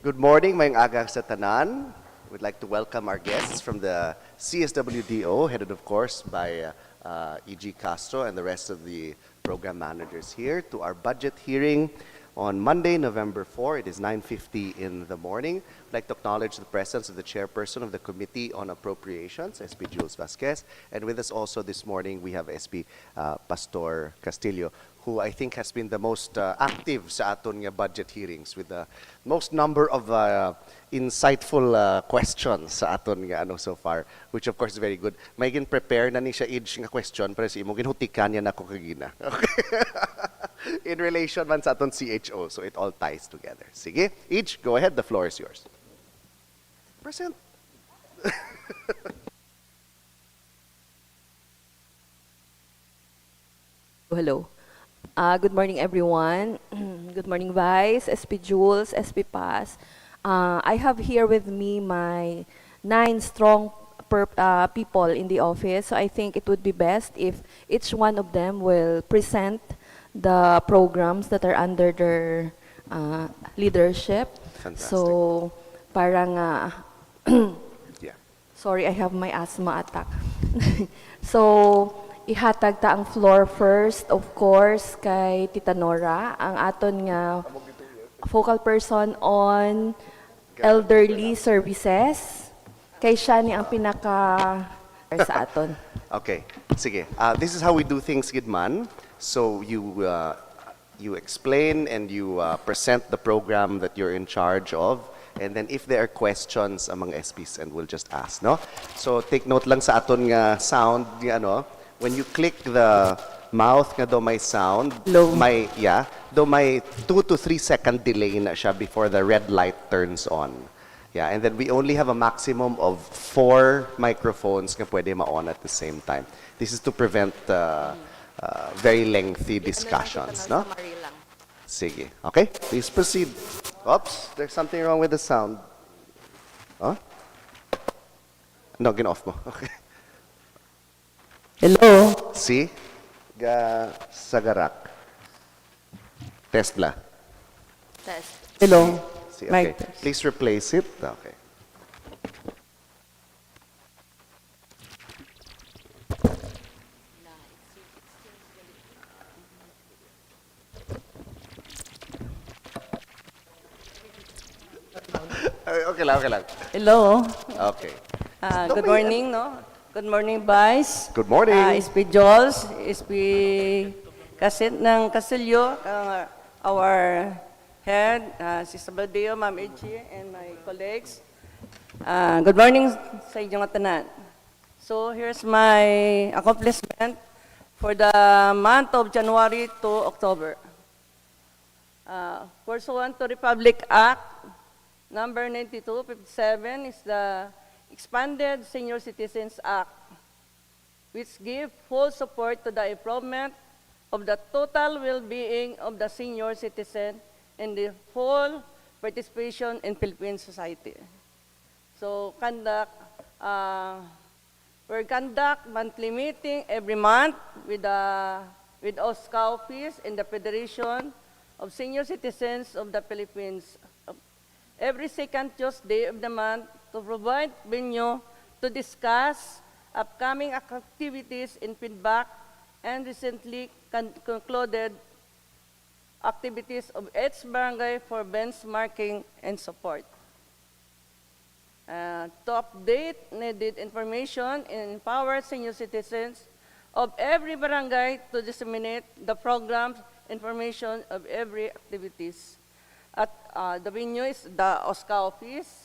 Good morning, mayong aga sa tanan. We'd like to welcome our guests from the CSWDO, headed of course by E.G. Castro and the rest of the program managers here, to our budget hearing on Monday, November 4. It is 9:50 in the morning. I'd like to acknowledge the presence of the chairperson of the Committee on Appropriations, SP Jules Vasquez, and with us also this morning we have SP Pastor Castillo, who I think has been the most active sa aton nga budget hearings with the most number of insightful questions sa aton nga so far, which of course is very good. May prepare na ni siya age nga question pero si imo ginhutikan niya nako kagina. Okay. In relation man sa aton CHO, so it all ties together. Sige, Age, go ahead, the floor is yours. Present. Hello. Good morning, everyone. Good morning, Vice, SP Jules, SP Paz. I have here with me my 9 strong people in the office. So I think it would be best if each one of them will present the programs that are under their leadership. Fantastic. So parang, Yeah. sorry, I have my asthma attack. So, ihatag ta ang floor first, of course, kay Tita Nora, ang aton nga focal person on elderly services. Kay siya ni ang pinaka sa aton. Okay, sige. This is how we do things, Gidman. So you explain and you present the program that you're in charge of, and then if there are questions among SPs, and we'll just ask, no? So take note lang sa aton nga sound, when you click the mouth nga do may sound, Low. do may 2 to 3 second delay na siya before the red light turns on. Yeah, and then we only have a maximum of 4 microphones nga pwede ma-on at the same time. This is to prevent very lengthy discussions, no? Sige. Okay, please proceed. Oops, there's something wrong with the sound. Huh? No, gin-off mo. Okay. Hello. See? Sagarak. Tesla. Test. Hello. See, okay. Mic test. Please replace it. Okay. Okay lang, okay lang. Hello. Okay. Good morning, no? Good morning, Vice. Good morning. SP Jules, SP Kasit ng Castillo, our head, Sister Baldeo, Ma'am Echi, and my colleagues. Good morning sa inyong tanan. So here's my accomplishment for the month of January to October. Pursuant to Republic Act number 9257 is the Expanded Senior Citizens Act, which give full support to the improvement of the total well-being of the senior citizen and the full participation in Philippine society. So, we conduct monthly meeting every month with OSCA office and the Federation of Senior Citizens of the Philippines every second Tuesday of the month to provide venue to discuss upcoming activities and feedback and recently concluded activities of each barangay for benchmarking and support. To update needed information and empower senior citizens of every barangay to disseminate the programs, information of every activities. At the venue is the OSCA office.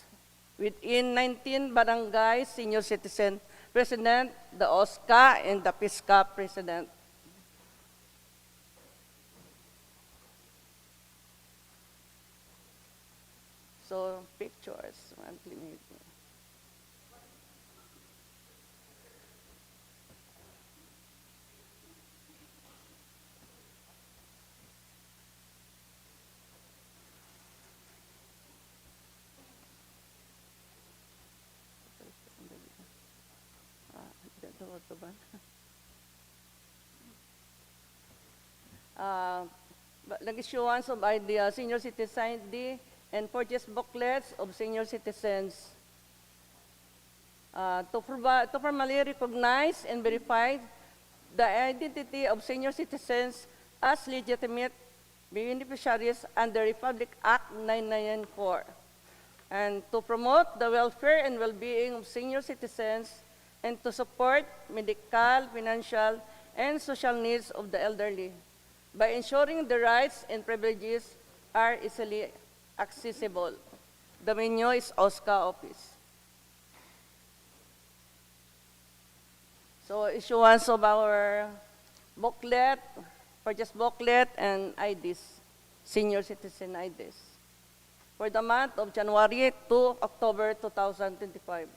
Within 19 barangay senior citizen president, the OSCA, and the PISCA president. So, pictures, monthly meeting. Nag-issuance of the Senior Citizen ID and purchase booklets of senior citizens to formally recognize and verify the identity of senior citizens as legitimate beneficiaries under Republic Act 994, and to promote the welfare and well-being of senior citizens and to support medical, financial, and social needs of the elderly by ensuring the rights and privileges are easily accessible. The menu is OSCA office. So issuance of our booklet, purchase booklet, and IDs, senior citizen IDs, for the month of January to October 2025.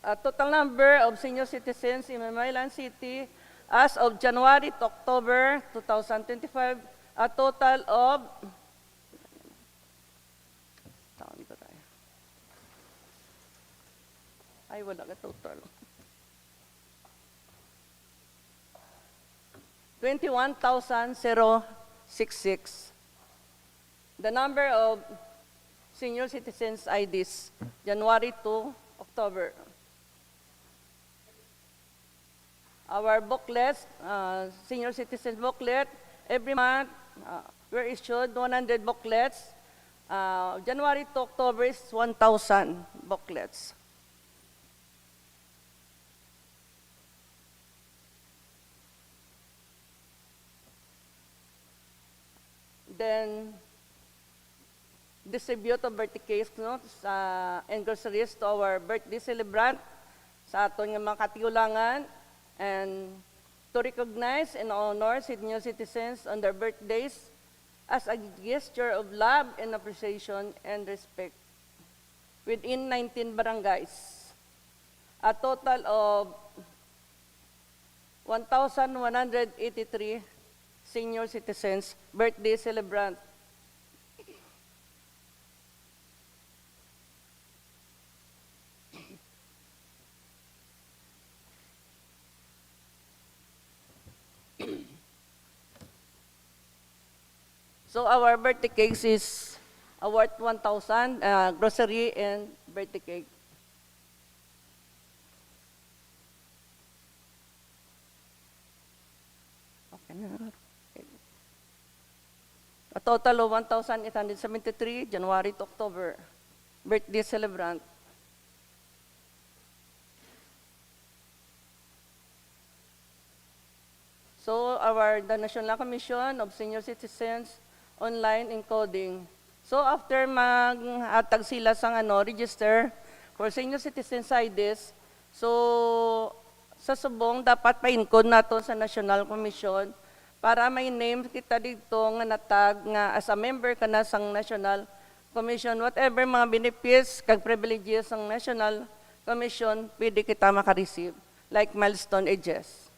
A total number of senior citizens in Himamaylan City as of January to October 2025, a total of 21,066. The number of senior citizens IDs, January to October. Our booklets, senior citizens booklet, every month we're issued 100 booklets. January to October is 1,000 booklets. Then, distribute of birthday cakes and groceries to our birthday celebrant sa aton nga mga katiulangan, and to recognize and honor senior citizens on their birthdays as a gesture of love and appreciation and respect within 19 barangays. A total of 1,183 senior citizens birthday celebrant. So our birthday cakes is worth 1,000, grocery and birthday cake. Okay na. A total of 1,873, January to October, birthday celebrant. So the National Commission of Senior Citizens online encoding. So after mag-atag sila sang register for senior citizens IDs, so sa subong dapat pa-encode nato sa National Commission para may name kita dito nga natag nga as a member ka na sang National Commission, whatever mga benefits kag privileges sang National Commission pwede kita maka-receive, like milestone ages.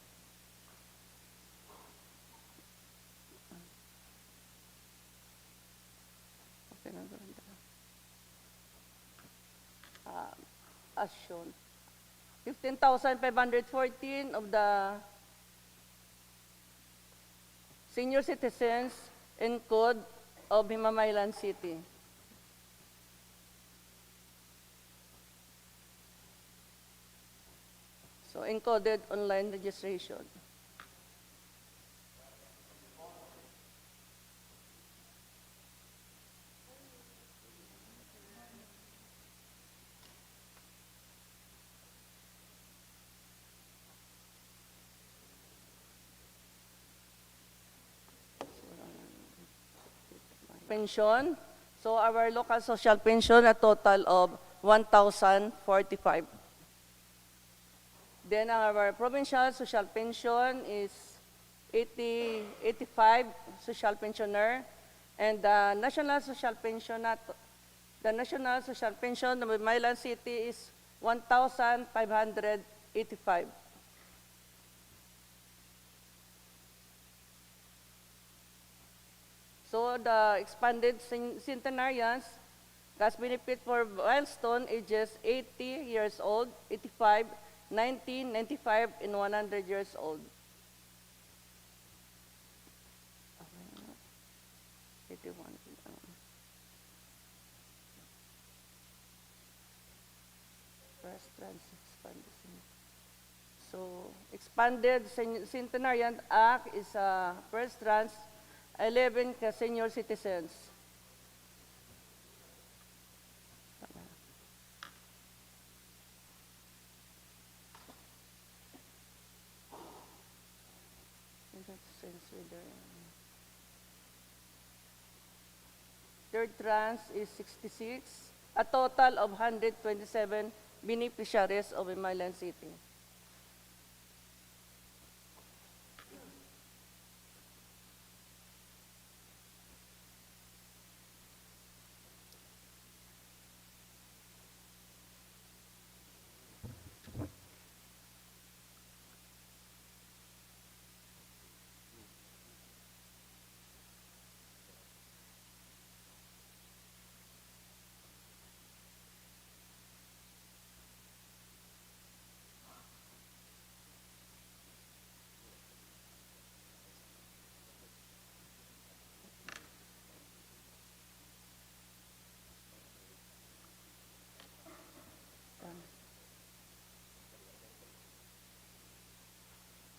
As shown, 15,514 of the senior citizens in code of Himamaylan City. So encoded online registration. Pension. So our local social pension, a total of 1,045. Then our provincial social pension is 85 social pensioner, and the national social pension of Himamaylan City is 1,585. So the expanded centenarians, Cash benefit for milestone ages 80 years old, 85, 90, 95, and 100 years old. 81. First trans expanded. So, expanded Centenarian Act is first trans 11 senior citizens. Third trans is 66, a total of 127 beneficiaries of Himamaylan City.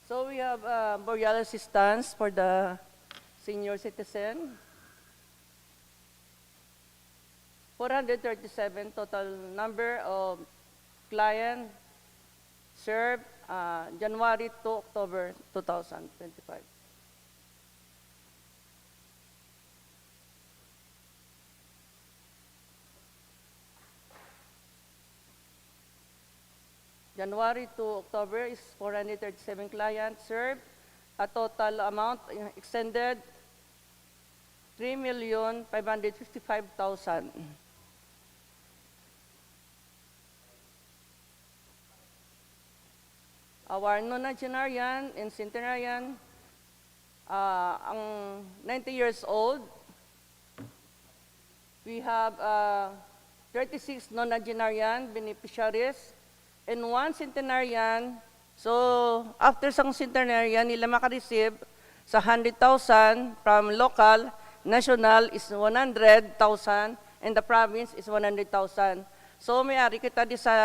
So we have burial assistance for the senior citizen. 437 total number of client served January to October 2025. January to October is 437 clients served. A total amount extended 3,555,000. Our nonagenarian and centenarian, ang 90 years old, we have 36 nonagenarian beneficiaries and 1 centenarian. So, after sang centenarian, nila makareceive sa 100,000 from local, national is 100,000, and the province is 100,000. So, may-ari kita di sa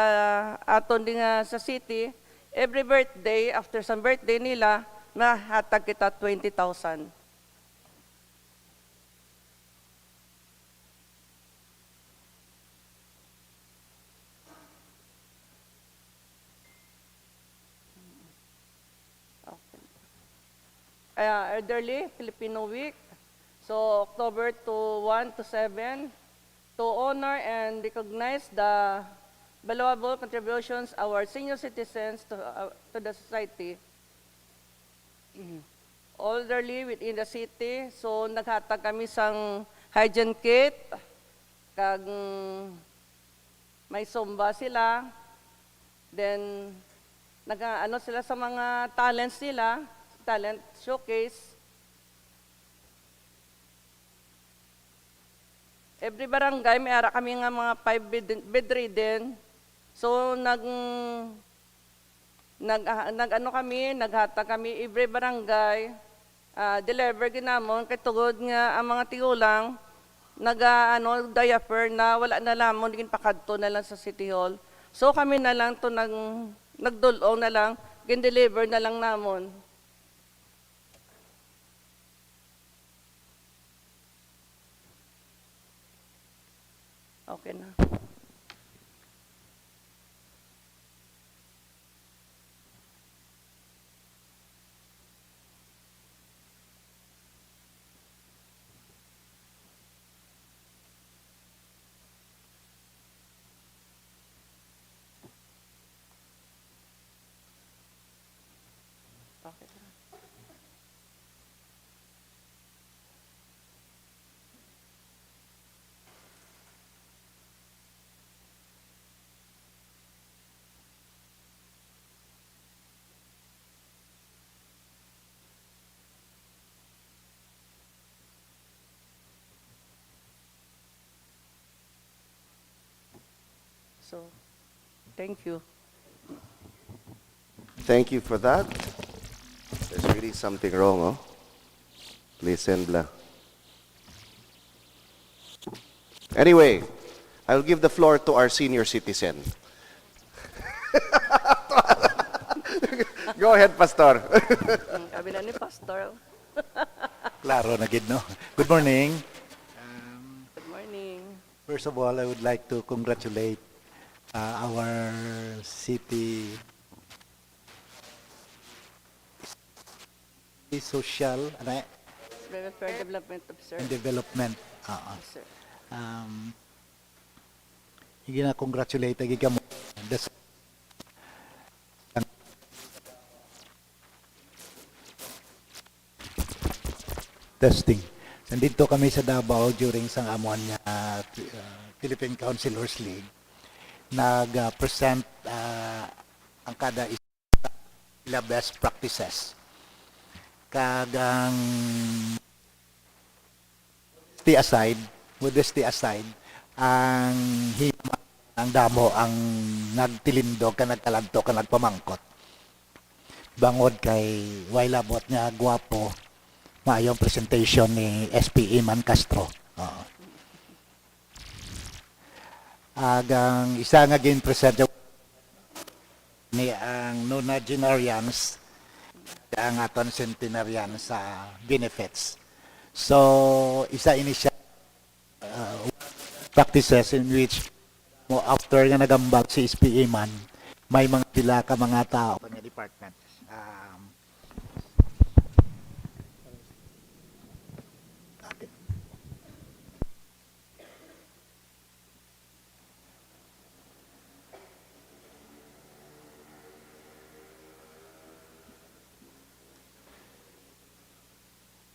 aton di nga sa city, every birthday, after some birthday nila, mahatag kita 20,000. Elderly Filipino Week. So October to 1 to 7 to honor and recognize the valuable contributions our senior citizens to the society. Elderly within the city. So naghatag kami sang hygiene kit, kag may sumba sila. Then nag-ano sila sa mga talents nila, talent showcase. Every barangay may ara kami nga mga 5 bedridden. So naghatag kami every barangay, deliver ginamon kay tugod nga ang mga tigulang diaper na wala na lamon digin pakadto na lang sa City Hall. So kami na lang to nagdulong na lang, gin-deliver na lang namon. Okay na. Okay na. So, thank you. Thank you for that. There's really something wrong, oh. Listen, blah. Anyway, I will give the floor to our senior citizen. Go ahead, Pastor. Kabila ni Pastor. Klaro na gid, no? Good morning. Good morning. First of all, I would like to congratulate our city social Welfare Development Officer. and development. Yes, sir. Higi na congratulate agi kamo. Testing. Nandito kami sa Davao during sang amon nga Philippine Councilors League. Nag-present ang kada isa best practices. Kagang modesty aside, ang hima, ang damo, ang nagtilindog, ka nagkalanto, ka nagpamangkot. Bangod kay wailabot nga gwapo, maayong presentation ni SP Iman Castro. Agang isa nga gin-present ni ang nonagenarians ang aton centenarian sa benefits. So, isa ini siya practices in which mo after nga nagambal si SP Iman, may mga pila ka mga tao nga department.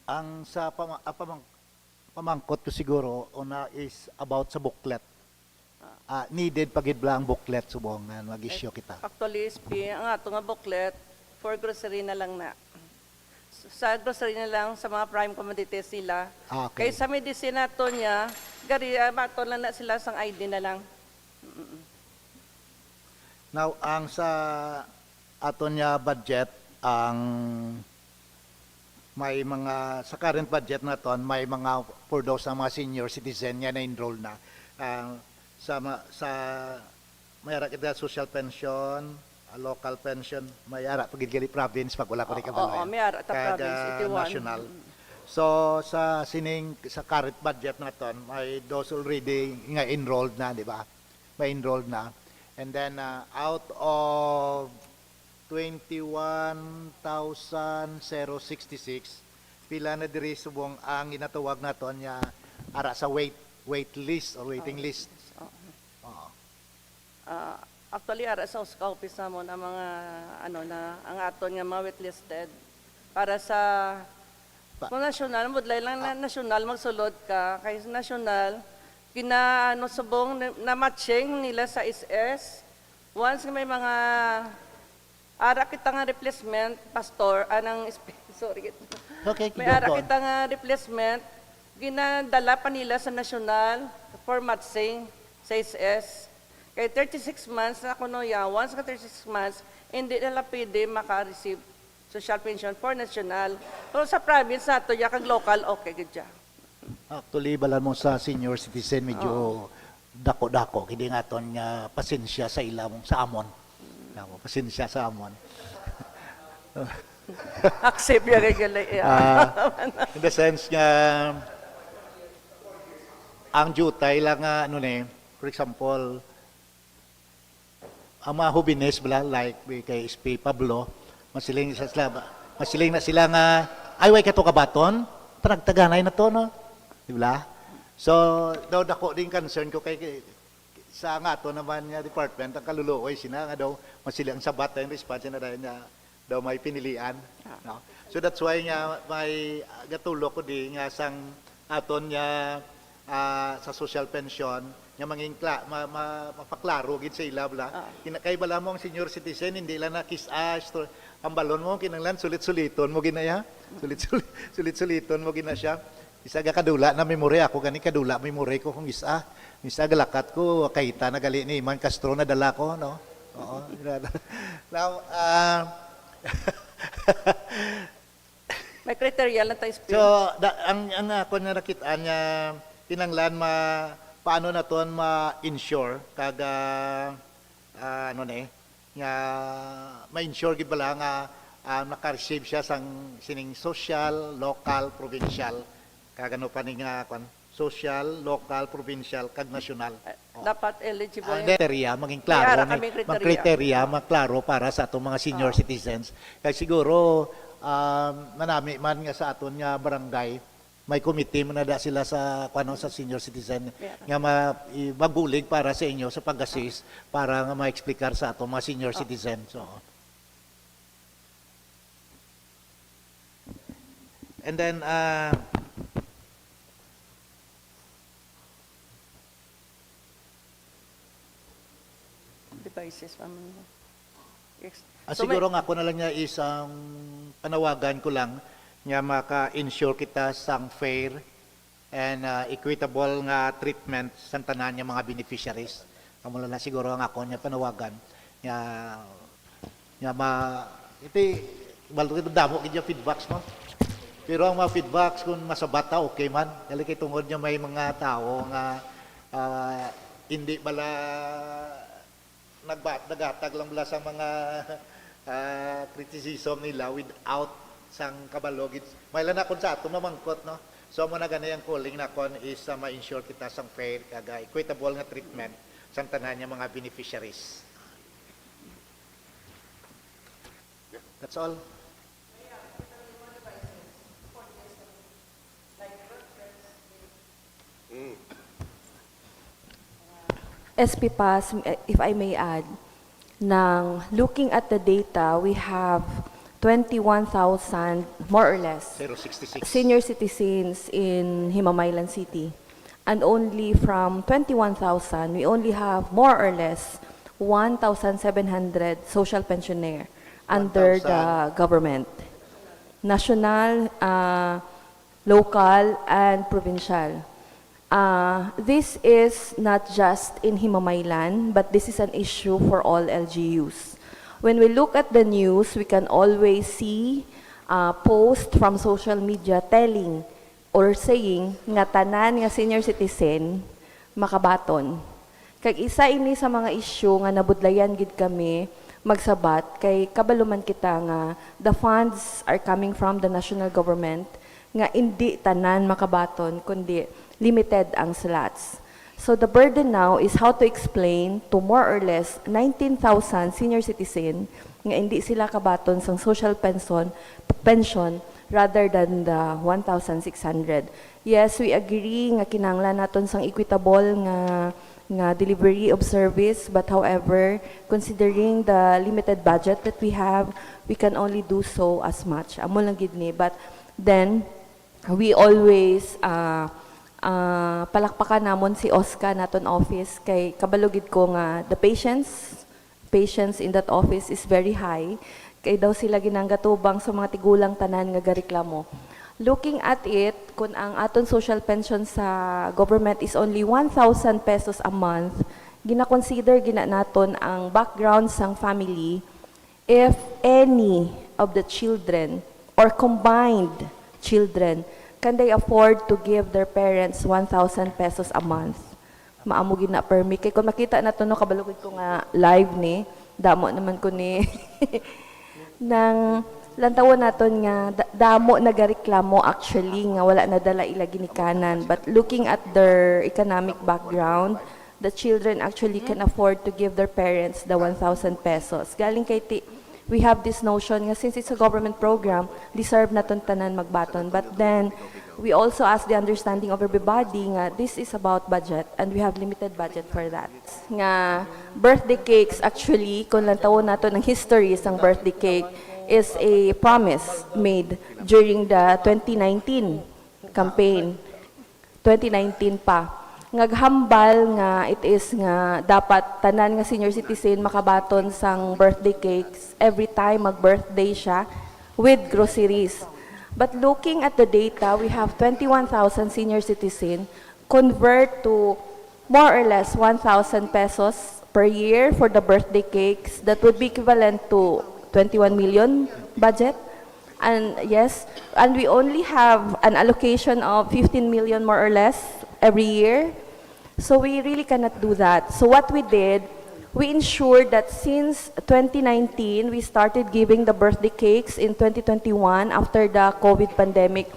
Ang sa pamangkot ko siguro una is about sa booklet. Needed pagidbla ang booklet subong nga mag-issue kita. Actually, SP, ang ato nga booklet, for grocery na lang na. Sa grocery na lang, sa mga prime commodities sila. Okay. Kaya sa medicine nato niya, gari, mato lang na sila sang ID na lang. Now, ang sa aton nga budget, ang may mga sa current budget na ton, may mga for those na mga senior citizen nga na-enroll na. Sa may ara kita social pension, local pension, may ara pagid province pag wala ko rin kabalo. Oo, may ara ta province, 81. National. So sa current budget na ton, may those already nga enrolled na, di ba? May enrolled na. And then out of 21,066 pila na diri subong ang ginatawag naton nya ara sa wait list or waiting list. Actually, ara sa office namon ang mga ang aton nga mga wetlisted para sa kung national, mudlay lang na national magsulod ka kay national subong na matching nila sa SS once may mga ara kita nga replacement, pastor, sorry. Okay, May ara kita nga replacement, ginadala pa nila sa national for matching sa SS. Kaya 36 months na kuno ya, once ka 36 months, hindi nila pwede maka-receive social pension for national. So sa province nato, ya kag local, okay, good job. Actually balan mo sa senior citizen medyo dako-dako kini nga ton nga pasensya sa ilamong sa amon. Pasensya sa amon. Accept ya regular. In the sense nga ang jutay lang nga for example ang mga hubines like kay SP Pablo masiling na sila nga ay way kato kabaton panagtaganay na to no, di ba? So daw dako din concern ko kay sa nga to naman nga department ang kaluluoy sina nga daw masilang sabat ang response na dahil nga daw may pinilian, no? So that's why nga may gatulo ko di nga sang aton nga sa social pension nga manging mapaklaro gid sa ila bla. Kay bala mo ang senior citizen hindi lang na kiss ang balon mo kinanglan sulit-suliton mo ginaya. Sulit-suliton mo gina siya. isa ga kadula na memory ako gani kadula memory ko kung isa galakat ko kahita na gali ni Man Castro na dala ko no. Oo. Now May criteria lang tayo so speak. ang ako na nakitaan niya kinanglan paano na ton ma-insure kaga ano na nga ma-insure gid bala nga naka-receive siya sang sining social, local, provincial kagano pa ni nga social, local, provincial, kag national. Dapat eligible. Ang kriteria maging klaro May ara ni kami kriteria. kriteria maklaro para sa atong mga senior citizens. Kay siguro manami man nga sa aton nga barangay may committee man na da sila sa sa senior citizen nga magulig para sa inyo sa pag-assist para nga ma-explicar sa atong mga senior citizen. So and then Devices. siguro nga ako na lang niya isang panawagan ko lang nga maka-insure kita sang fair and equitable nga treatment sa tanan nga mga beneficiaries. Amo na siguro ang ako niya panawagan nga iti balo ito damo kaya feedbacks mo. Pero ang mga feedbacks kung masabata okay man. Dali kay tungod niya may mga tao nga hindi bala nagatag lang bala sa mga criticism nila without sang kabalogit. May lang akon sa ato mamangkot no. So mo na gani ang calling na kon is ma-insure kita sang fair kaga equitable nga treatment sang tanan nga mga beneficiaries. That's all. SP Pass, if I may add, looking at the data, we have 21,000, more or less, 066. senior citizens in Himamaylan City. And only from 21,000, we only have more or less 1,700 social pensioner under the government. National, local, and provincial. This is not just in Himamaylan, but this is an issue for all LGUs. When we look at the news, we can always see posts from social media telling or saying nga tanan nga senior citizen makabaton. Kag isa ini sa mga issue nga nabudlayan gid kami magsabat kay kabaluman kita nga the funds are coming from the national government nga hindi tanan makabaton kundi limited ang slots. So the burden now is how to explain to more or less 19,000 senior citizen nga hindi sila kabaton sa social pension rather than the 1,600. Yes, we agree nga kinahanglan naton sang equitable nga delivery of service, but however, considering the limited budget that we have, we can only do so as much. Amo lang gid ni, but then we always palakpakan namon si Oscar naton office kay kabalugid ko nga the patience in that office is very high kay daw sila ginanggatubang sa mga tigulang tanan nga gareklamo. Looking at it, kung ang aton social pension sa government is only 1,000 pesos a month, gina-consider naton ang background sang family if any of the children or combined children can they afford to give their parents 1,000 pesos a month? Maamo gina permit. Kay kung makita na to no, kabalugid ko nga live ni, damo naman ko ni, nang lantawon naton nga, damo nagareklamo actually nga wala na dala ila ginikanan. But looking at their economic background, the children actually can afford to give their parents the 1,000 pesos. Galing kay we have this notion nga since it's a government program, deserve naton tanan magbaton. But then, we also ask the understanding of everybody nga this is about budget and we have limited budget for that. Nga birthday cakes actually, kung lantawon nato ng history sang birthday cake, is a promise made during the 2019 campaign. 2019 pa. Ngaghambal nga it is nga dapat tanan nga senior citizen makabaton sang birthday cakes every time mag-birthday siya with groceries. But looking at the data, we have 21,000 senior citizens convert to more or less 1,000 pesos per year for the birthday cakes. That would be equivalent to 21 million budget. And yes, and we only have an allocation of 15 million more or less every year. So we really cannot do that. So what we did, we ensured that since 2019, we started giving the birthday cakes in 2021 after the COVID pandemic.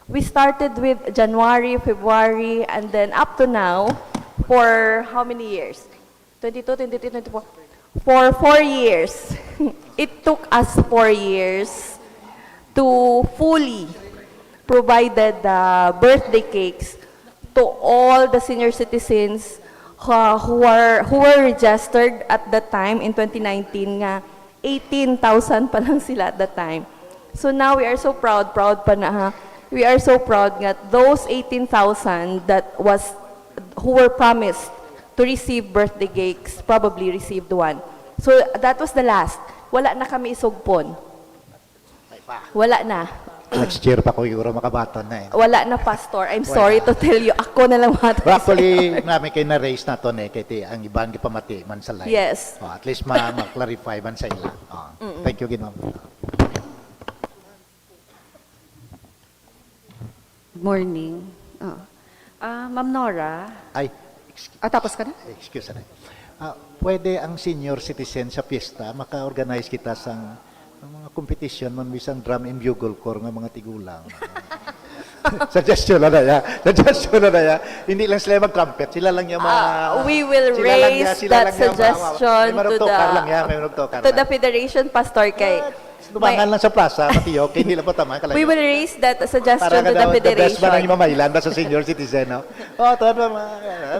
We started with January, February, and then up to now, for how many years? 22, 23, 24. For 4 years. It took us 4 years to fully provided the birthday cakes to all the senior citizens who were registered at that time in 2019 nga 18,000 pa lang sila at that time. So now we are so proud pa na ha. We are so proud that those 18,000 who were promised to receive birthday cakes probably received one. So that was the last. Wala na kami isugpon. Wala na. Next year pa ko siguro makabaton na eh. Wala na, Pastor. I'm sorry to tell you. Ako na lang But actually, namin kayo na-raise na to eh, kaya ang ibang gipamati man sa live. Yes. At least ma-clarify man sa ila. Thank you, Ginoo. Good morning. Ma'am Nora. Ay, Tapos ka na? excuse me. Pwede ang senior citizen sa piyesta, maka-organize kita sa mga competition, man bisang drum and bugle corps ng mga tigulang. Suggestion na ya. Suggestion na ya. Hindi lang sila mag-trumpet, sila lang yung mga... we will raise that suggestion to the Federation, Pastor Kay. Dumangan lang sa plaza, Matiyo, kaya hindi lang po tama. We will raise that suggestion to the The best ba ng Federation. Himamaylan ba sa senior citizen, no?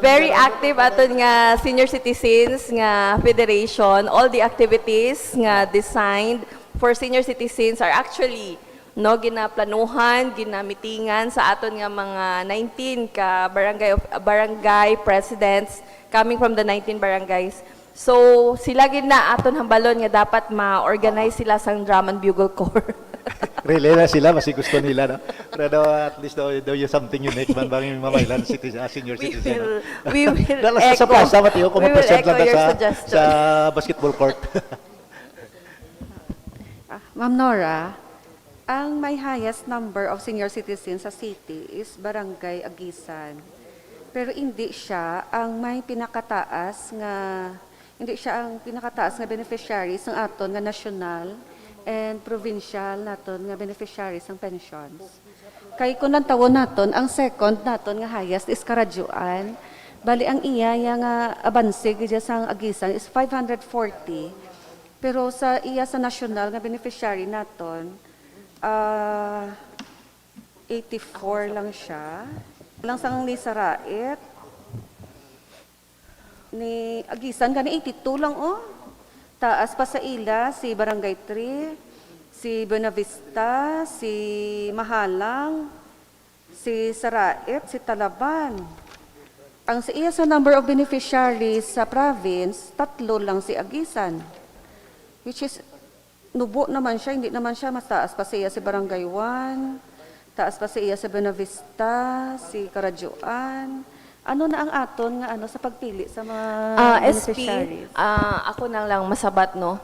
Very active aton nga senior citizens nga federation. All the activities nga designed for senior citizens are actually ginaplanuhan, ginamitingan sa aton nga mga 19 ka barangay presidents coming from the 19 barangays. So sila gina aton hambalon nga dapat ma-organize sila sang drum and bugle corps. Really na sila, mas gusto nila, no? Pero at least do you something unique man bang yung Himamaylan senior citizen. We will Dalas sa plaza, Matiyo, kung we will ma-present echo lang your sa suggestion. basketball court. Ma'am Nora, ang may highest number of senior citizens sa city is Barangay Agisan. Pero hindi siya ang pinakataas nga beneficiaries ng aton nga national and provincial naton nga beneficiaries ng pensions. Kay kung tawon naton, ang second naton nga highest is Karadjuan. Bali ang iya nga abansig diya sang Agisan is 540. Pero sa iya sa national nga beneficiary naton 84 lang siya. Lang sang ni Sarait ni Agisan gani 82 lang Taas pa sa ila si Barangay 3, si Buenavista, si Mahalang, si Sarait, si Talaban. Ang sa iya sa number of beneficiaries sa province, 3 lang si Agisan. Which is nubo naman siya, hindi naman siya mas taas pa sa iya si Barangay 1, taas pa sa iya sa Buenavista, si Karadjuan. Ano na ang aton nga sa pagpili sa mga SP, beneficiaries? ako na lang masabat, no?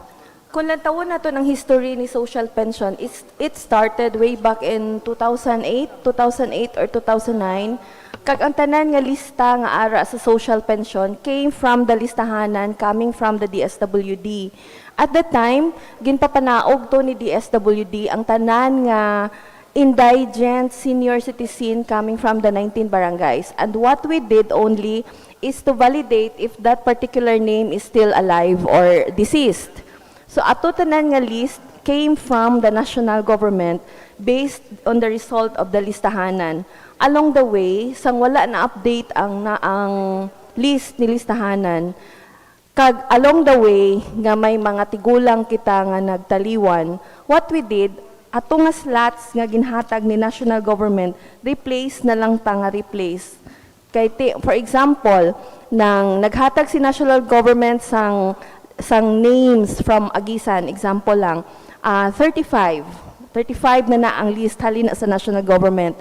Kung lantawon nato ng history ni social pension, it started way back in 2008 or 2009. Kag ang tanan nga lista nga ara sa social pension came from the listahanan coming from the DSWD. At that time, ginpapanaog to ni DSWD ang tanan nga indigent senior citizen coming from the 19 barangays. And what we did only is to validate if that particular name is still alive or deceased. So ato tanan nga list came from the national government based on the result of the listahanan. Along the way, sang wala na update ang list ni listahanan, kag along the way nga may mga tigulang kita nga nagtaliwan, what we did, atong nga slots nga ginhatag ni national government, replace na lang ta nga replace. For example, nang naghatag si national government sang names from Agisan, example lang, 35 35 na ang list halina sa national government.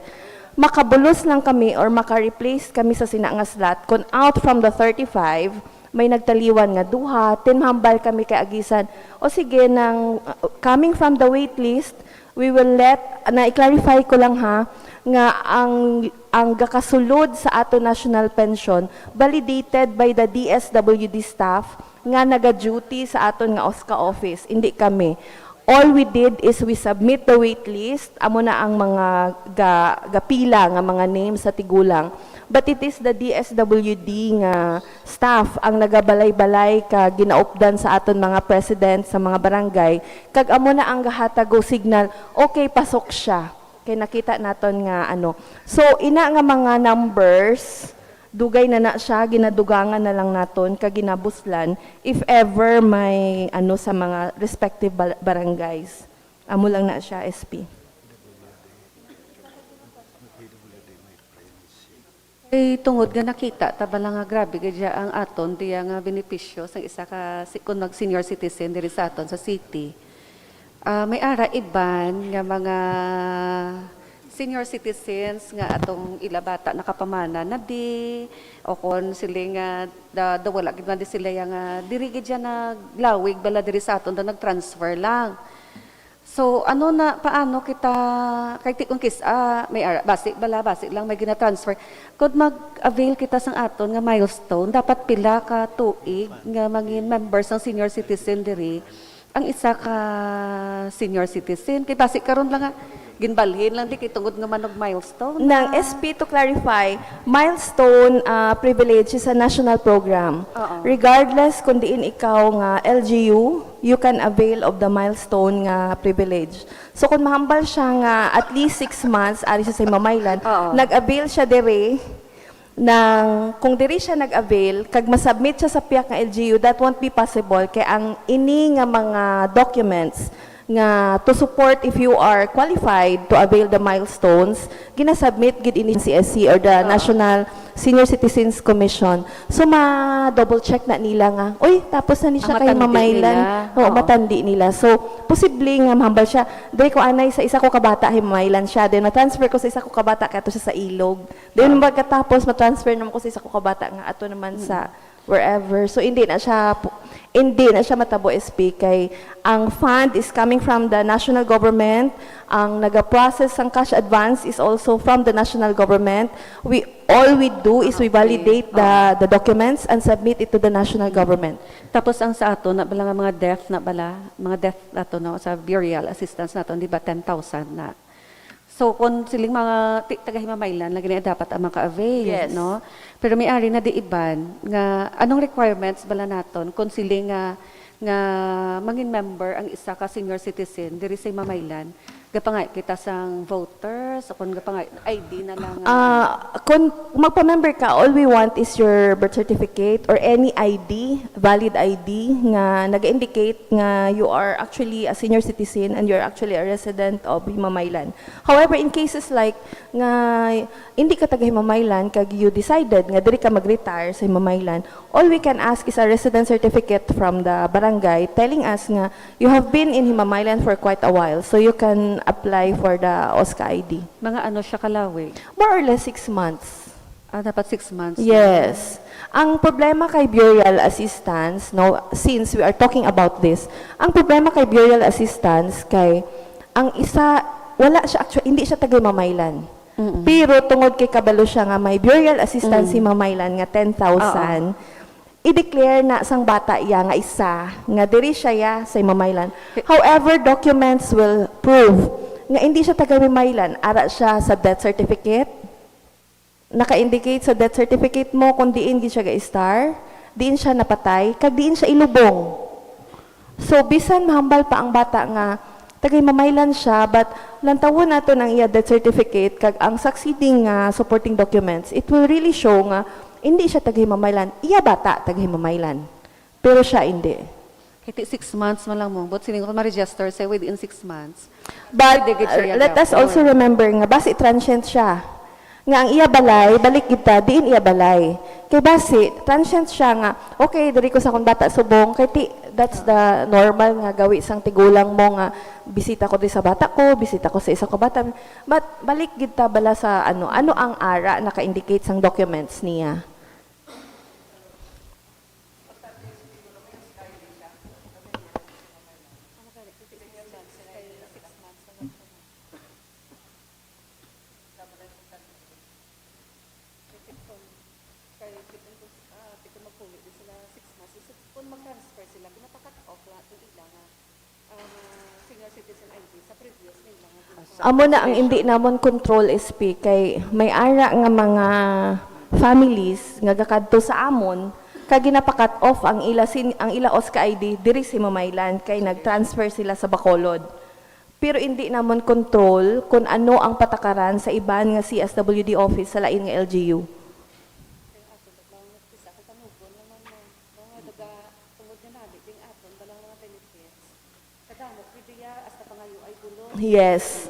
Makabulos lang kami or maka-replace kami sa sinanga slot kung out from the 35 may nagtaliwan nga duha, tinhambal kami kay agisan. O sige, coming from the wait list, we will i-clarify ko lang ha, nga ang gakasulod sa ato national pension, validated by the DSWD staff, nga naga-duty sa aton nga OSCA office, hindi kami. All we did is we submit the wait list, amo na ang mga gapila nga mga names sa tigulang. But it is the DSWD nga staff ang nagabalay-balay ka ginaupdan sa aton mga president sa mga barangay. Kag amo na ang gahatago signal, okay, pasok siya. Kay nakita naton nga ano. So, ina nga mga numbers, dugay na siya, ginadugangan na lang naton, kag ginabuslan, if ever may ano sa mga respective barangays. Amo lang na siya, SP. Tungod nga nakita, tabala nga grabe gadya ang aton, diya nga benepisyo sa isa ka kung senior citizen diri sa aton sa city. May ara iban nga mga senior citizens nga atong ilabata nakapamana na di o kon sila nga wala gid man di sila nga diri gid na lawig bala diri sa aton nag-transfer lang. So paano kita kay tikong may basic lang may gina-transfer. Kung mag-avail kita sang aton nga milestone, dapat pila ka tuig nga maging members ng senior citizen diri. Ang isa ka senior citizen, kay basic karon lang nga ginbalhin lang di kay tungod nga manog milestone. Nang SP, to clarify, milestone privilege is a national program. Regardless kung diin ikaw nga LGU, you can avail of the milestone nga privilege. So kung mahambal siya nga at least 6 months, ari siya sa Himamaylan, nag-avail siya dire, kung diri siya nag-avail, kag masubmit siya sa piyak nga LGU, that won't be possible. Kaya ang ini nga mga documents nga to support if you are qualified to avail the milestones, ginasubmit gid ini CSC or the National Senior Citizens Commission. So ma-double check na nila nga, oy, tapos na ni siya kay Himamaylan. Oo, matandi nila. So, posibleng nga mahambal siya. Dahil ko anay sa isa ko kabata, Himamaylan siya. Then ma-transfer ko sa isa ko kabata, kaya siya sa Ilog. Then magkatapos, ma-transfer naman ko sa isa ko kabata nga ato naman sa wherever. So, hindi na siya matabo SP kay ang fund is coming from the national government. Ang naga-process ng cash advance is also from the national government. All we do is we validate the documents and submit it to the national government. Tapos ang sa ato na bala nga mga death nato no sa burial assistance nato di ba 10,000 na. So kung siling mga taga Himamaylan lagi na dapat ang maka-avail, Yes. no? Pero may ari na di iban nga anong requirements bala naton kung siling nga mangin member ang isa ka senior citizen diri sa Himamaylan gapangay kita sang voters o kung gapangay ID na lang. Kung magpa-member ka, all we want is your birth certificate or any ID, valid ID nga nag-indicate nga you are actually a senior citizen and you're actually a resident of Himamaylan. However, in cases like nga hindi ka taga Himamaylan kag you decided nga diri ka mag-retire sa Himamaylan, all we can ask is a resident certificate from the barangay telling us nga you have been in Himamaylan for quite a while, so you can apply for the OSCA ID. Mga ano siya kalawig? More or less 6 months. Dapat 6 months. Yes. Ang problema kay burial assistance, no, since we are talking about this, ang problema kay burial assistance kay ang isa wala siya actually hindi siya taga Himamaylan. Pero tungod kay kabalo siya nga may burial assistance si Himamaylan nga 10,000. I-declare na sang bata iya nga isa nga diri siya sa Himamaylan. However, documents will prove nga hindi siya taga Himamaylan. Ara siya sa death certificate. Naka-indicate sa death certificate mo kung diin siya ga-star, diin siya napatay, kag diin siya ilubong. So bisan mahambal pa ang bata nga taga Himamaylan siya, but lantawon nato ng iya death certificate kag ang succeeding supporting documents, it will really show nga hindi siya taga Himamaylan. Iya bata taga Himamaylan. Pero siya hindi. Kiti 6 months man lang mo. But sining kung ma-register say within 6 months. But let us also remember nga basi transient siya. Nga ang iya balay, balik kita, diin iya balay. Kay basi, transient siya nga, okay, diri ko sa akong bata subong, kay that's the normal nga gawi sang tigulang mo nga, bisita ko di sa bata ko, bisita ko sa isa ko bata. But balik gid ta bala sa ano ang ara naka-indicate sang documents niya. Amo na ang hindi namon control SP kay may ara nga mga families nga gakadto sa amon kag ginapakat off ang ila OSCA ID diri sa Himamaylan kay nagtransfer sila sa Bacolod. Pero hindi namon control kung ano ang patakaran sa iban nga CSWD office sa lain nga LGU. Yes.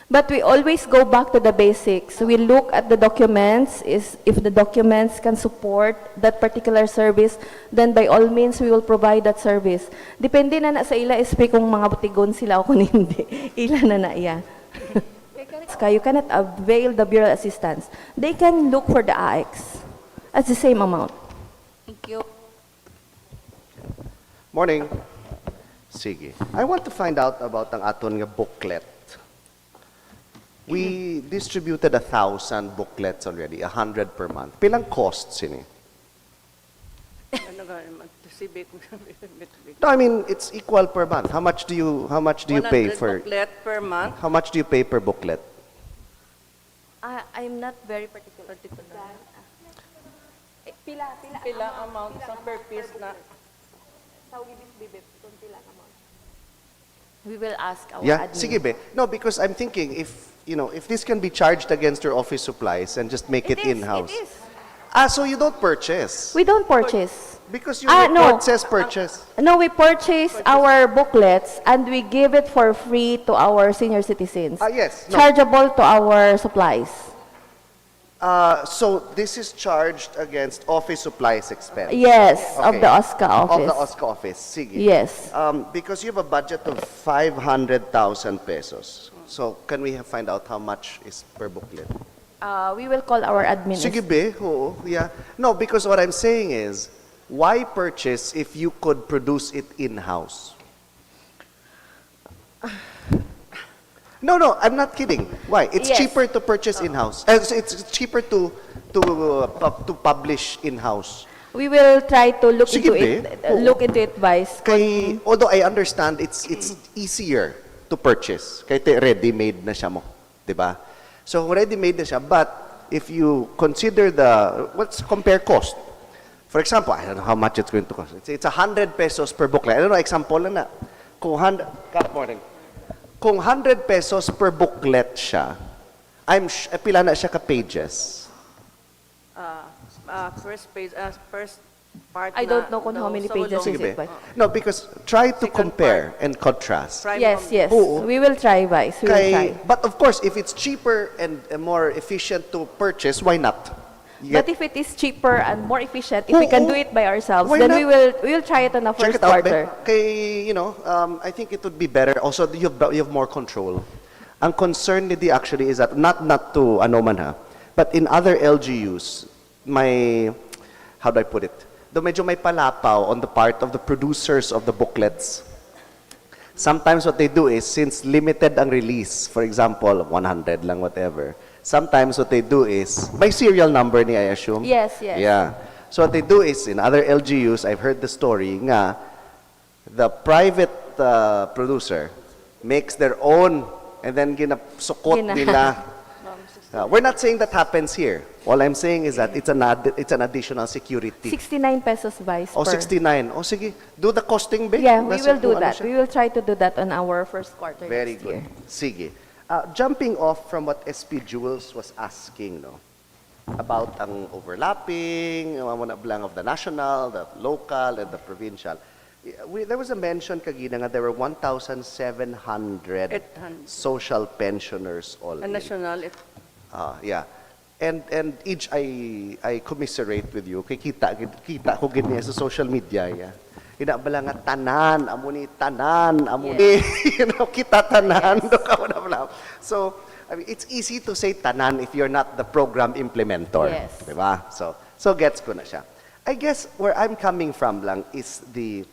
But we always go back to the basics. We look at the documents. If the documents can support that particular service, then by all means, we will provide that service. Depende na sa ila, SP kung mga butigon sila o kung hindi. Ila na iya. You cannot avail the Bureau Assistance. They can look for the AX as the same amount. Thank you. Morning. Sige. I want to find out about ang aton nga booklet. We distributed 1,000 booklets already, 100 per month. Pilang costs ini? Ano ga naman, sibik. No, I mean it's equal per month. How much do you pay 100 for? booklet per month. How much do you pay per booklet? I'm not very particular. Pila amount sa per piece na. We will ask our Yeah, admin. sige be. No, because I'm thinking if this can be charged against your office supplies and just make it in-house. It is. So you don't purchase We don't purchase. because your no. report says purchase. No, we purchase our booklets and we give it for free to our senior citizens. Yes. No. Chargeable to our supplies. So this is charged against office supplies expense. Yes, of Okay. the OSCA office. Of the OSCA office. Sige. Yes. Because you have a budget of 500,000 pesos. So can we find out how much is per booklet? We will call our admin. Sige be, oo, yeah. No, because what I'm saying is, why purchase if you could produce it in-house? No, I'm not kidding. Why? It's Yes. cheaper to purchase in-house. It's cheaper to publish in-house. We will try to look Sige, into it. be. Oo. Look into it, Vice. Although I understand it's easier to purchase. Kaya ready-made na siya mo, 'di ba? So ready-made na siya, but if you consider let's compare cost. For example, I don't know how much it's going to cost. It's 100 pesos per booklet. I don't know, example lang na. Kung 100 pesos per booklet siya, pila na siya ka pages. First page, first part I don't know kung how many sa pages ulong. is it, Vice. No, because try to Second compare and contrast. Prime Yes, com- yes. Oo. We will try, Vice. We will try. But of course, if it's cheaper and more efficient to purchase, why not? You But get- if it is cheaper and more efficient, if we can do it by ourselves, Why then not? we will try it on the Check first it out, quarter. I think it would be better. Also, you have more control. Ang concern nito actually is that not to ano man ha, but in other LGUs, how do I put it? Though medyo may palapaw on the part of the producers of the booklets. Sometimes what they do is, since limited ang release, for example, 100 lang, whatever, sometimes what they do is, may serial number ni I assume? Yes, yes. Yeah. So what they do is, in other LGUs, I've heard the story nga, the private producer makes their own and then ginasukot nila. We're not saying that happens here. All I'm saying is that it's an additional security. 69 pesos, Vice. O per. 69. O sige, do the costing bit. Yeah, we Basta will do kung ano that. siya. We will try to do that on our first quarter Very next good. year. Sige. Jumping off from what SP Jules was asking, no, about ang overlapping, of the national, the local, and the provincial. There was a mention kagina nga there were 1,700 800. social pensioners all Ang in. national, Yeah. And each I commiserate with you. Kay kita ko gini sa social media ya. Inabala nga tanan, amo ni tanan, amo ni kita tanan do ka na bala. So, I mean, it's easy to say tanan if you're not the program implementer, Yes. di ba? So gets ko na siya. I guess where I'm coming from lang is the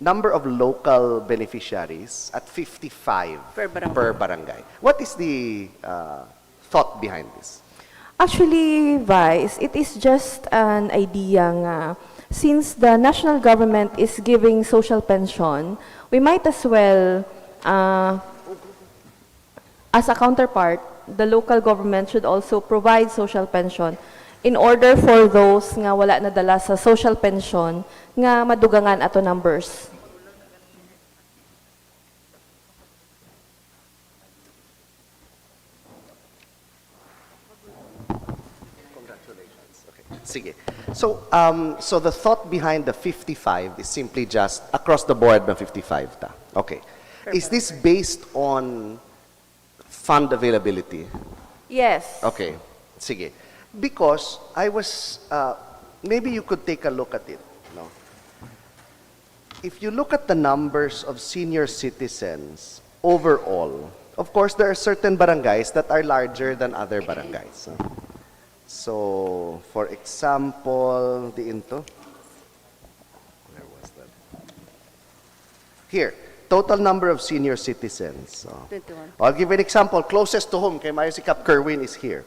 number of local beneficiaries at 55 Per barangay. What is the thought behind this? Actually, Vice, it is just an idea nga. Since the national government is giving social pension, we might as well, as a counterpart, the local government should also provide social pension in order for those nga wala nadala sa social pension nga madugangan ato numbers. Sige. So the thought behind the 55 is simply just across the board na 55 ta. Okay. Is this based on fund availability? Yes. Okay. Sige. Because I was, maybe you could take a look at it. No? If you look at the numbers of senior citizens overall, of course, there are certain barangays that are larger than other barangays. No? So, for example, where was that? Here, total number of senior citizens. 21. I'll give you an example. Closest to home, kay Mayo si Cap Kerwin is here.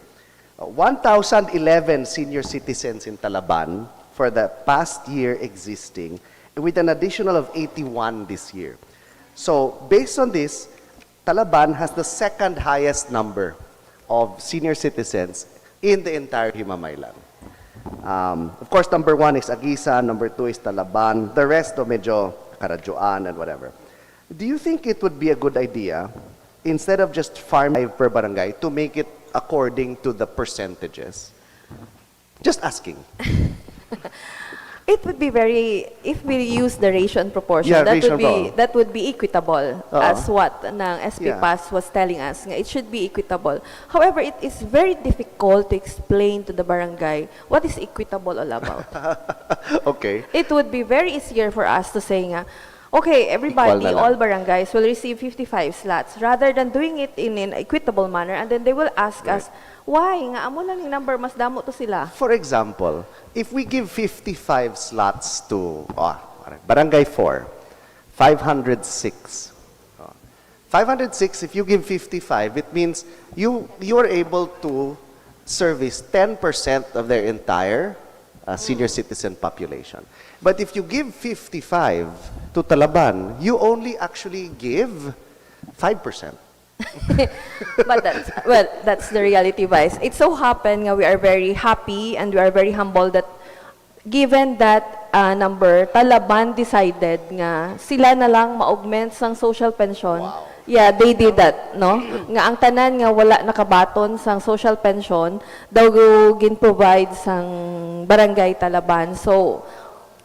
1,011 senior citizens in Talaban for the past year existing, with an additional of 81 this year. So, based on this, Talaban has the second highest number of senior citizens in the entire Himamaylan. Of course, number 1 is Agusan, number 2 is Talaban, the rest of medyo Karadyoan and whatever. Do you think it would be a good idea, instead of just farm per barangay, to make it according to the percentages? Just asking. It would be very, if we use the ratio and proportion, Yeah, that ratio would and be that would be equitable, as what ng SP Yeah. Pass was telling us. Nga, it should be equitable. However, it is very difficult to explain to the barangay what is equitable all about. Okay. It would be very easier for us to say nga, okay, everybody, Equal na lang. all barangays will receive 55 slots, rather than doing it in an equitable manner, and then they will ask us, why nga amo lang yung number mas damo to sila? For example, if we give 55 slots to Barangay 4, 506. 506, if you give 55, it means you are able to service 10% of their entire senior citizen population. But if you give 55 to Talaban, you only actually give 5%. But that's the reality, Vice. It so happened nga we are very happy and we are very humble that given that number, Talaban decided nga sila na lang ma-augment sang social pension. Wow. Yeah, they did that, no? Nga ang tanan nga wala nakabaton sang social pension, daw gin-provide sang barangay Talaban. So,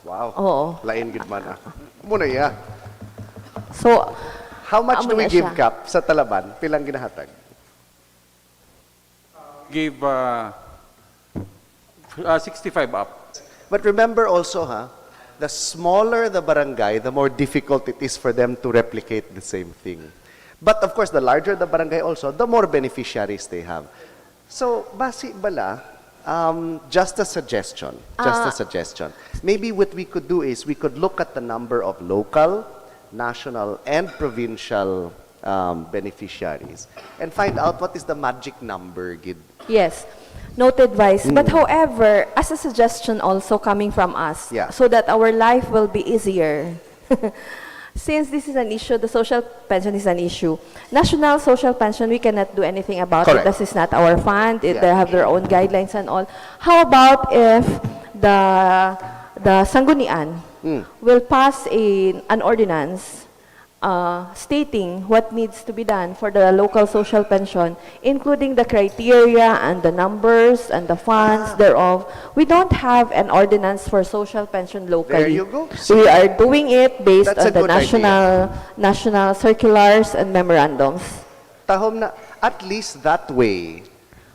Wow. oo. Lain gid man ako. Muna ya. So, How much amo do we na give, siya. Cap, sa Talaban? Pilang ginahatag? Give 65 up. But remember also, the smaller the barangay, the more difficult it is for them to replicate the same thing. But of course, the larger the barangay also, the more beneficiaries they have. So, basi bala, just a suggestion. Maybe what we could do is we could look at the number of local, national, and provincial beneficiaries and find out what is the magic number. Gid. yes, noted, Vice. But however, as a suggestion also coming from us, Yeah. so that our life will be easier. Since this is an issue, the social pension is an issue. National social pension, we cannot do anything about Correct. it. This is not our fund. Yeah. They have their own guidelines and all. How about if the Sanggunian will pass an ordinance stating what needs to be done for the local social pension, including the criteria and the numbers and the funds thereof. We don't have an ordinance for social pension locally. There you go. We are doing it based That's a on the good national circulars and memorandums. Tahom na, at least that way,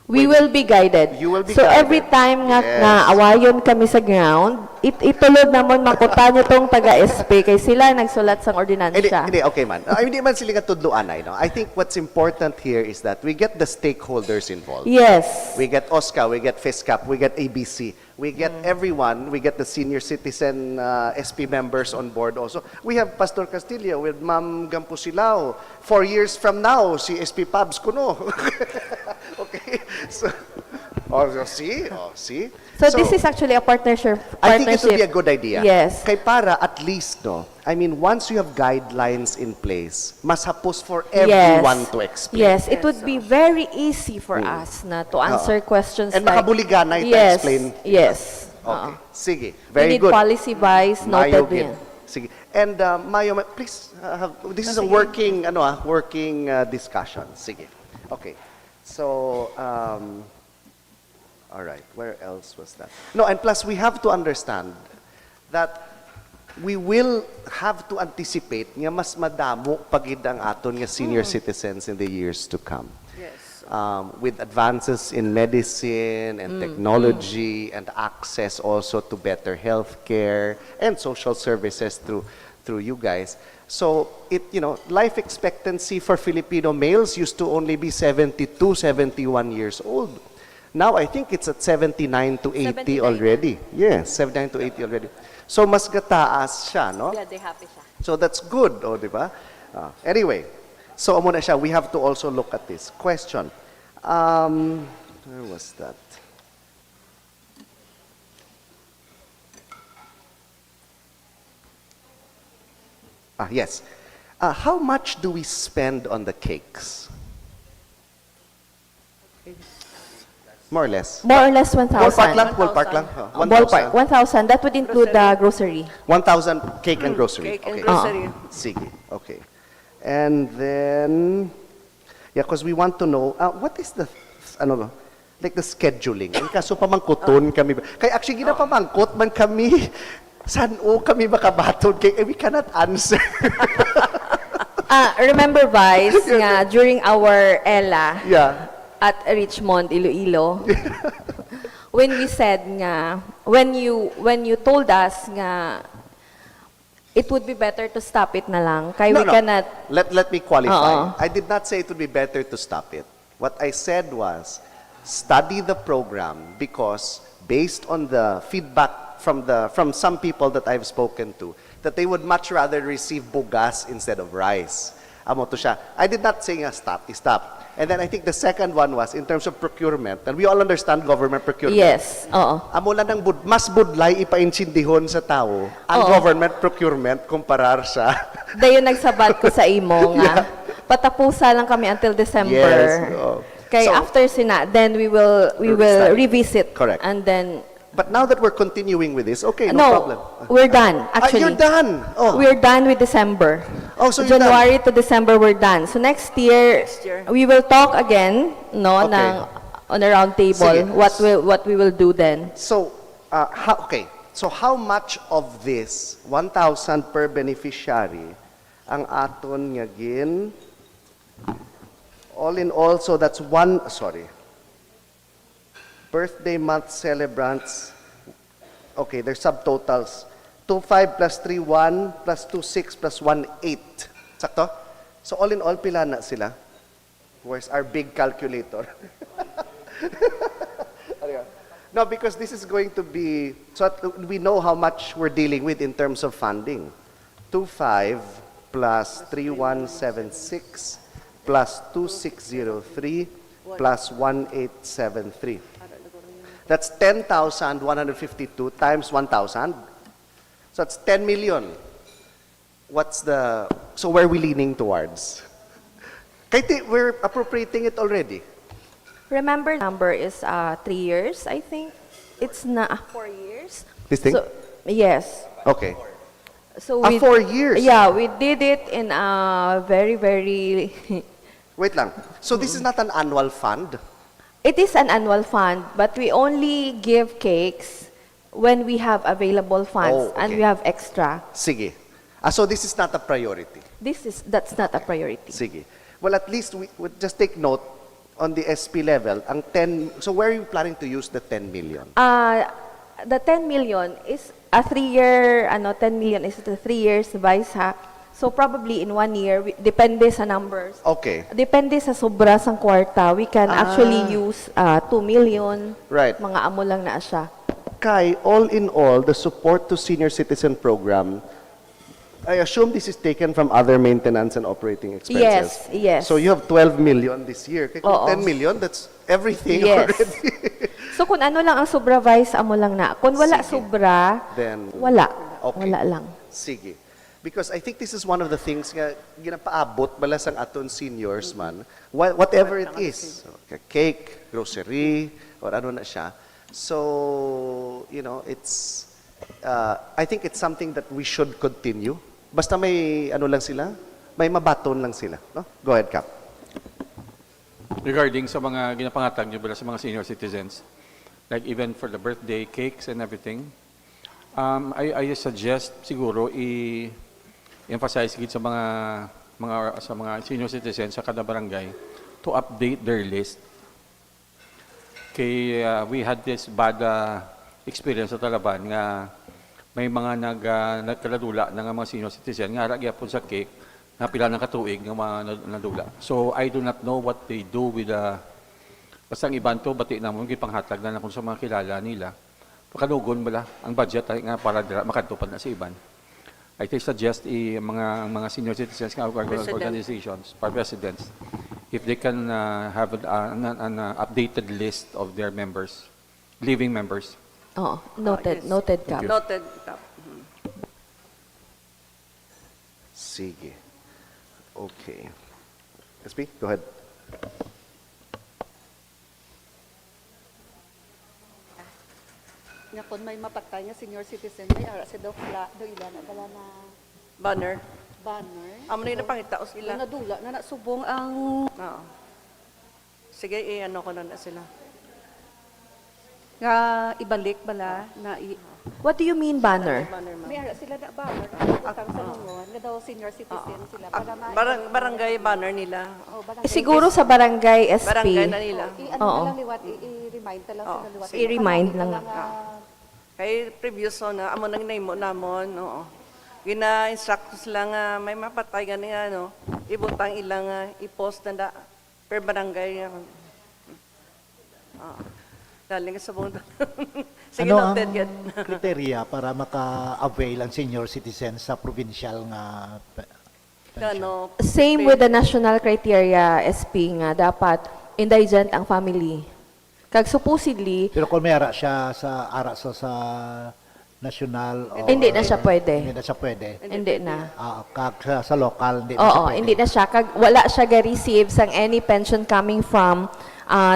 We will be guided. You will be so guided. every time nga, Yes. nga awayon kami sa ground, itulog namon makuta nyo tong taga-SP kay sila nagsulat sang Hindi, ordinansya. hindi, okay man. Hindi man sila nga tudluan ay, no? I think what's important here is that we get the stakeholders involved. Yes. We get OSCA, we get FISCAP, we get ABC, we get everyone, we get the senior citizen SP members on board also. We have Pastor Castillo with Ma'am Gampusilao. 4 years from now, si SP Pabs kuno. Okay? So, see? So, this is actually a partnership. I think it would be a good idea. Yes. Kay para at least, no, I mean, once you have guidelines in place, mas hapos for everyone to explain. Yes, it would be very easy for us na to answer questions And like... makabuliganay to yes, explain. Yes. Okay. Sige. We Very need good. policy vice, Mayo, noted din. sige. And Mayo, please, this is a working, working discussion. Sige. Okay. So, all right. Where else was that? No, and plus we have to understand that we will have to anticipate nga mas madamo pagid ang aton nga senior citizens in the years to come. Yes. With advances in medicine and technology and access also to better health care and social services through you guys. So, life expectancy for Filipino males used to only be 72, 71 years old. Now, I think it's at 79 to 80 already. Yes, 79 to 80 already. So, mas gataas siya, no? Yeah, they happy siya. So, that's good, di ba? Anyway, so muna siya, we have to also look at this. Question. Where was that? Yes. How much do we spend on the cakes? More or less. More or less 1,000. Ballpark lang? Ballpark lang? Ballpark, 1,000. That would include the grocery. 1,000 cake and grocery. Cake and Okay. grocery. Sige. Okay. And then, yeah, because we want to know, what is the, like the scheduling? In kaso pamangkuton kami. Kaya actually, ginapamangkot man kami. Saan kami makabaton? Kaya we cannot answer. Remember, Vice, nga during our ELA Yeah. at Richmond, Iloilo, when we said nga, when you told us nga, it would be better to stop it na lang. Kaya we cannot... Let me qualify. Oo. I did not say it would be better to stop it. What I said was, study the program because based on the feedback from some people that I've spoken to, that they would much rather receive bugas instead of rice. Amo to siya. I did not say nga stop. And then I think the second one was in terms of procurement, and we all understand government procurement. Yes, oo. Amo lang ng mas budlay ipaintsindihon sa tao ang Oo. government procurement kumparar sa Dayon nagsabat ko sa imo nga, patapusa lang kami until December. Yes, oo. Kaya So, after sina, then we will study. revisit. Correct. And then, But now that we're continuing with this, okay, no no, problem. we're done, actually. You're done. Oh. We're done with December. Oh, so you're January to December, we're done. So next year, year. we will talk again, no, Okay. on a round table, Sige. what we will do then. So, So how much of this 1,000 per beneficiary ang aton nga gin? All in all, so that's birthday month celebrants. Okay, there's subtotals. 2,500 plus 3,100 plus 2,600 plus 1,800. Sakto? So all in all, pila na sila? Where's our big calculator? No, because this is going to be, so we know how much we're dealing with in terms of funding. 2,500 plus 3,176 plus 2,603 plus 1,873. That's 10,152 times 1,000. So that's 10 million. So where are we leaning towards? We're appropriating it already. Remember, number is 3 years, I think. It's na 4 years. This thing? So, yes. Okay. So 4 years? Yeah, we did it in a very, very... Wait lang. So this is not an annual fund? It is an annual fund, but we only give cakes when we have available funds and okay. we have extra. Sige. So this is not a priority? That's not a priority. Sige. Well, at least we would just take note, on the SP level, ang 10, so where are you planning to use the 10 million? The 10 million is a 3-year, 10 million is the 3 years, Vice, ha? So probably in 1 year, depende sa numbers. Okay. Depende sa sobra sang kwarta, we can actually use 2 million. Right. Mga amo lang na siya. Kai, all in all, the support to senior citizen program, I assume this is taken from other maintenance and operating expenses. Yes, yes. So you have 12 million this year. Kaya kung Oo. 10 million, that's everything Yes. already. So kung ano lang ang sobra, Vice, amo lang na. Kung wala Sige. sobra, Then, wala. okay. Wala lang. Sige. Because I think this is one of the things nga ginapaabot bala sang aton seniors man, whatever it is. So, cake, grocery, or ano na siya. So, it's I think it's something that we should continue. Basta may ano lang sila, may mabaton lang sila, no? Go ahead, Cap. Regarding sa mga ginapangatag niyo bala sa mga senior citizens, like even for the birthday cakes and everything, I suggest siguro i-emphasize gid sa mga senior citizens sa kada barangay to update their list. Kay we had this bad experience sa Talaban nga may mga nagkaladula ng mga senior citizen nga ra gyapon sa cake na pila ng katuig nga mga nadula. So I do not know what they do with basta ang iban to bati namon gipanghatag na kung sa mga kilala nila. Pakadugon bala ang budget ay nga para makatupad na sa iban. I suggest mga senior citizens nga organizations, presidents, if they can have an updated list of their members, living members. Oo, noted, Yes. noted, Cap. Noted, Kap. Sige. Okay. SP, go ahead. Nga kung may mapagtay nga senior citizen, may ara sa do ila na dala na Banner. banner. Amo na yung napangitao Kung sila. nadula na nasubong ang Oo. Sige, ano ko na sila. Nga ibalik bala na What do you mean banner? Banner, ma'am. may ara sila na banner utang sa lungon nga daw senior citizen sila para Barangay banner nila. barangay. Siguro sa barangay SP. Barangay na nila. I-ano Oo. na lang liwat, i-remind na lang sila liwat. I-remind lang. Kay previous na amo nang name namon, oo. Gina-instruct sila nga may mapatay gani ibutang ilang i-post na per barangay. Daling sa buong. Sige, Ano ang noted yun. kriteria para maka-avail ang senior citizen sa provincial nga Kano, Same with the national criteria SP nga dapat indigent ang family. Kag supposedly, Pero kung may ara siya sa national o hindi na siya hindi pwede. na siya pwede. Hindi na. Kag sa local hindi na siya Oo, pwede. hindi na siya. Kag wala siya ga-receive sang any pension coming from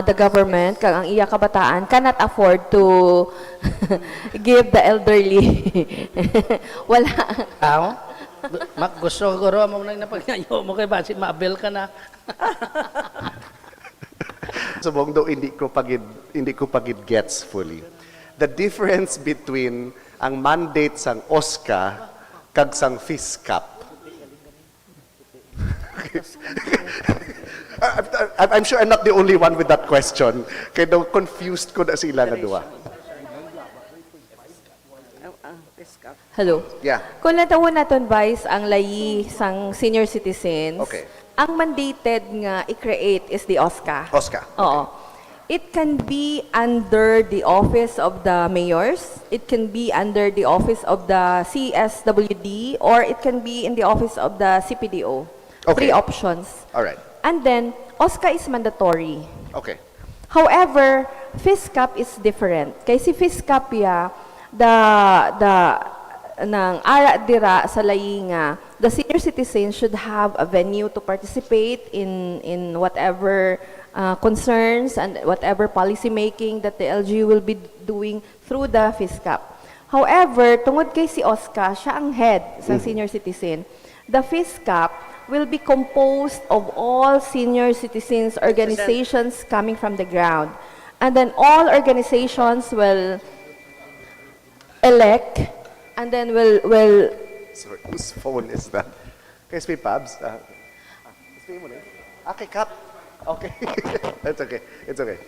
the government. Kag ang iya kabataan cannot afford to give the elderly. Wala. Ako? Gusto ko ro mo nang napagyayo mo kay basit maabil ka na. Subong daw hindi ko pagid gets fully. The difference between ang mandate sang OSCA kag sang FISCAP. I'm sure I'm not the only one with that question. Kaya daw confused ko na sila na duwa. Hello. Yeah. Kung natawon naton Vice ang layi sang senior citizens, Okay. ang mandated nga i-create is the OSCA. OSCA. Oo. It can be under the office of the mayors, it can be under the office of the CSWD, or it can be in the office of the CPDO. Okay. 3 options. All right. And then, OSCA is mandatory. Okay. However, FISCAP is different. Kay si FISCAP nang ara dira sa layi nga, the senior citizens should have a venue to participate in whatever concerns and whatever policy making that the LG will be doing through the FISCAP. However, tungod kay si OSCA, siya ang head sa senior citizen. The FISCAP will be composed of all senior citizens organizations coming from the ground. And then all organizations will elect and then will Sorry, whose phone is that? Kay SP Pabs? SP mo na. Okay, Cap. Okay. That's okay. It's okay.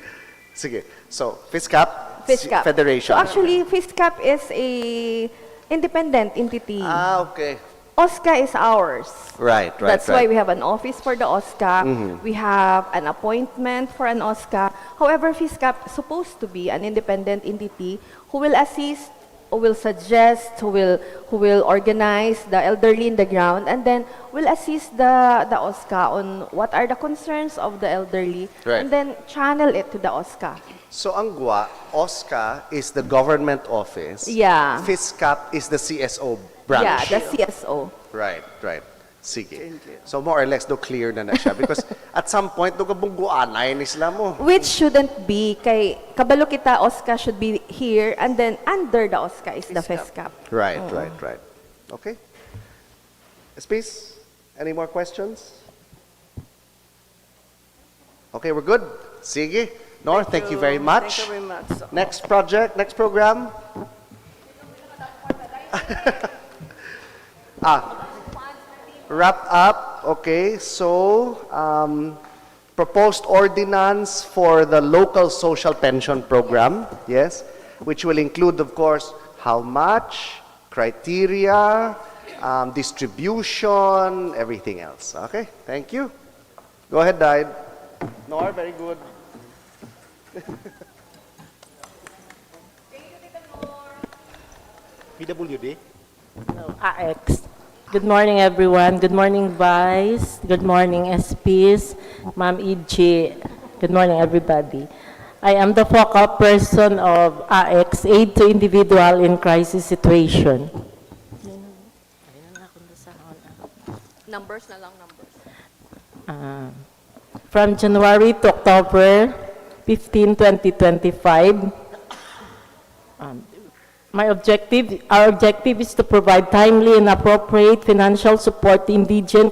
Sige. So, FISCAP, FISCAP. Federation. So actually, FISCAP is a independent entity. Okay. OSCA is ours. Right, right, That's why right. we have an office for the OSCA. We have an appointment for an OSCA. However, FISCAP is supposed to be an independent entity who will assist, who will suggest, who will organize the elderly in the ground, and then will assist the OSCA on what are the concerns of the elderly, Right. and then channel it to the OSCA. So, ang GWA, OSCA is the government office. Yeah. FISCAP is the CSO branch. Yeah, the CSO. Right, right. Sige. So, more or less, do clear na siya. Because at some point, do kabong guanay ni sila mo. Which shouldn't be, kay kabalo kita, OSCA should be here, and then under the OSCA is the FISCAP. Right, right, right. Okay. Space, any more questions? Okay, we're good? Sige. Nor, thank you very much. Thank you very much. Next project, next program. Wrap up. Okay, so proposed ordinance for the local social pension program, yes, which will include, of course, how much, criteria, distribution, everything else. Okay, thank you. Go ahead, Dide. Nor, very good. PWD? AX. Good morning, everyone. Good morning, Vice. Good morning, SPs. Ma'am EJ. Good morning, everybody. I am the focal person of AX, Aid to Individual in Crisis Situation. Numbers na lang, numbers. From January to October 15, 2025, our objective is to provide timely and appropriate financial support to indigent